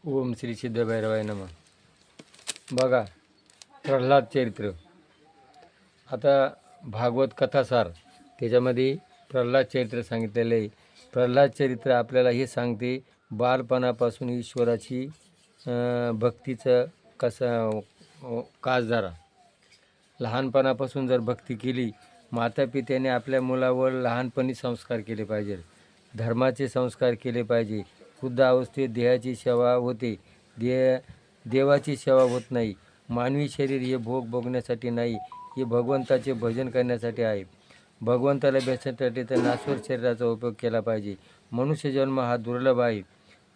ओम श्री सिद्धभैरवाय नमः. बघा, प्रल्हाद चरित्र. आता भागवत कथासार त्याच्यामध्ये प्रल्हाद चरित्र सांगितलेलं आहे. प्रल्हाद चरित्र आपल्याला हे सांगते बालपणापासून ईश्वराची भक्तीचं कसं कास धरा. लहानपणापासून जर भक्ती केली, मातापित्याने आपल्या मुलावर लहानपणी संस्कार केले पाहिजे, धर्माचे संस्कार केले पाहिजे. वृद्ध अवस्थेत देहाची सेवा होते, देवाची सेवा होत नाही. मानवी शरीर हे भोग भोगण्यासाठी नाही, हे भगवंताचे भजन करण्यासाठी आहे. भगवंताला भेटण्यासाठी तर नाश्वर शरीराचा उपयोग केला पाहिजे. मनुष्य जन्म हा दुर्लभ आहे.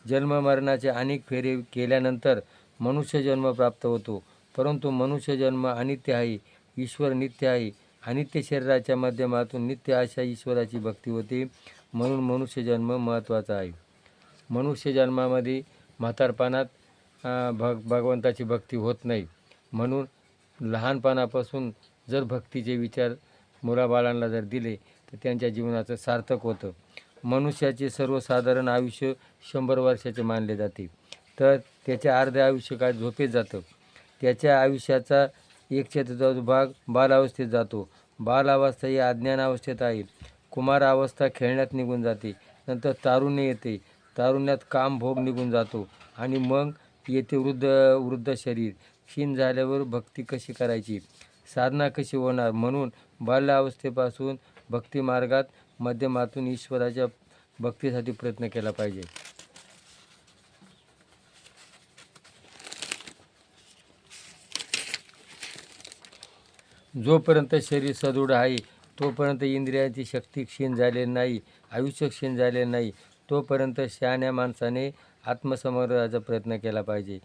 जन्म मरणाचे अनेक फेरे केल्यानंतर मनुष्य जन्म प्राप्त होतो, परंतु मनुष्य जन्म अनित्य आहे. ईश्वर नित्य आहे. अनित्य शरीराच्या माध्यमातून नित्य अशा ईश्वराची भक्ती होते, म्हणून मनुष्य जन्म महत्त्वाचा आहे. मनुष्य जन्मामध्ये म्हातारपणात भगवंताची भक्ती होत नाही, म्हणून लहानपणापासून जर भक्तीचे विचार मुलाबाळांना जर दिले तर त्यांच्या जीवनाचं सार्थक होतं. मनुष्याचे सर्वसाधारण आयुष्य 100 वर्षाचे मानले जाते, तर त्याचे अर्धे आयुष्य काय झोपेत जातं. त्याच्या आयुष्याचा 1/4 भाग बालावस्थेत जातो. बालावस्था ही अज्ञानावस्थेत आहे. कुमारावस्था खेळण्यात निघून जाते. नंतर तारुण्य येते. तारुण्यात काम भोग निघून जातो आणि मग येते वृद्ध शरीर. क्षीण झाल्यावर भक्ती कशी करायची, साधना कशी होणार, म्हणून बाल्यावस्थेपासून भक्ती मार्गात माध्यमातून ईश्वराच्या भक्तीसाठी प्रयत्न केला पाहिजे. जोपर्यंत शरीर सदृढ आहे तोपर्यंत इंद्रियांची शक्ती क्षीण झालेली नाही, आयुष्य क्षीण झाले नाही, तोपर्यंत शहाण्या माणसाने आत्मसमर्पणाचा प्रयत्न केला पाहिजे.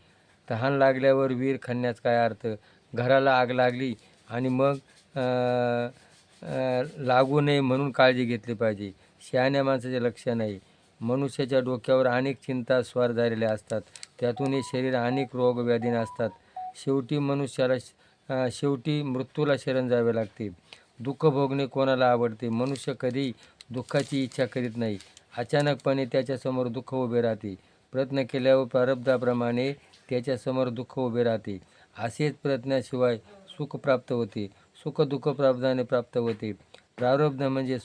तहान लागल्यावर वीर खणण्याचा काय अर्थ. घराला आग लागली आणि मग लागू नये म्हणून काळजी घेतली पाहिजे. शहाण्या माणसाचे लक्ष नाही. मनुष्याच्या डोक्यावर अनेक चिंता स्वार झालेल्या असतात, त्यातून हे शरीर अनेक रोग व्याधीन असतात. शेवटी मृत्यूला शरण जावे लागते. दुःख भोगणे कोणाला आवडते. मनुष्य कधी दुःखाची इच्छा करीत नाही. अचानकपणे त्याच्यासमोर दुःख उभे राहते. प्रयत्न केल्यावर प्रारब्धाप्रमाणे त्याच्यासमोर दुःख उभे राहते. असेच प्रयत्नाशिवाय सुख प्राप्त होते. सुख दुःख प्रारब्धाने प्राप्त होते. प्रारब्ध म्हणजे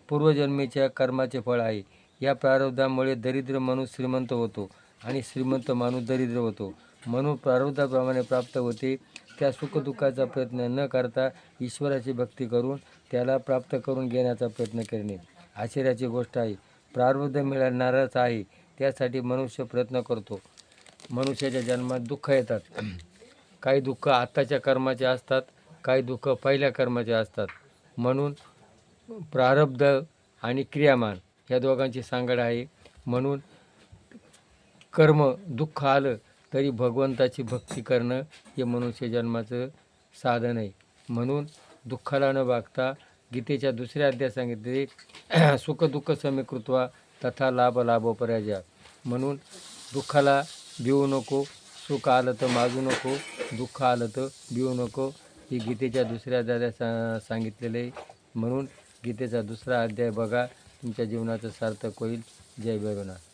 पूर्वजन्मेच्या कर्माचे फळ आहे. या प्रारब्धामुळे दरिद्र माणूस श्रीमंत होतो आणि श्रीमंत माणूस दरिद्र होतो, म्हणून प्रारब्धाप्रमाणे प्राप्त होते. त्या सुखदुःखाचा प्रयत्न न करता ईश्वराची भक्ती करून त्याला प्राप्त करून घेण्याचा प्रयत्न करणे आश्चर्याची गोष्ट आहे. प्रारब्ध मिळणारच आहे, त्यासाठी मनुष्य प्रयत्न करतो. मनुष्याच्या जन्मात दुःख येतात. काही दुःख आत्ताच्या कर्माचे असतात, काही दुःख पहिल्या कर्माचे असतात. म्हणून प्रारब्ध आणि क्रियामान या दोघांची सांगड आहे. म्हणून कर्म दुःख आलं तरी भगवंताची भक्ती करणं हे मनुष्य जन्माचं साधन आहे. म्हणून दुःखाला न बघता गीतेच्या 2ऱ्या अध्यायात सांगितले सुख दुःख समीकृत्वा तथा लाभ लाभो पराजय. म्हणून दुःखाला भिवू नको, सुख आलं तर माजू नको, दुःख आलं तर भिवू नको, ही गीतेच्या 2ऱ्या अध्यायात सांगितलेले. म्हणून गीतेचा 2रा अध्याय बघा, तुमच्या जीवनाचं सार्थक होईल. जय भैरवनाथ.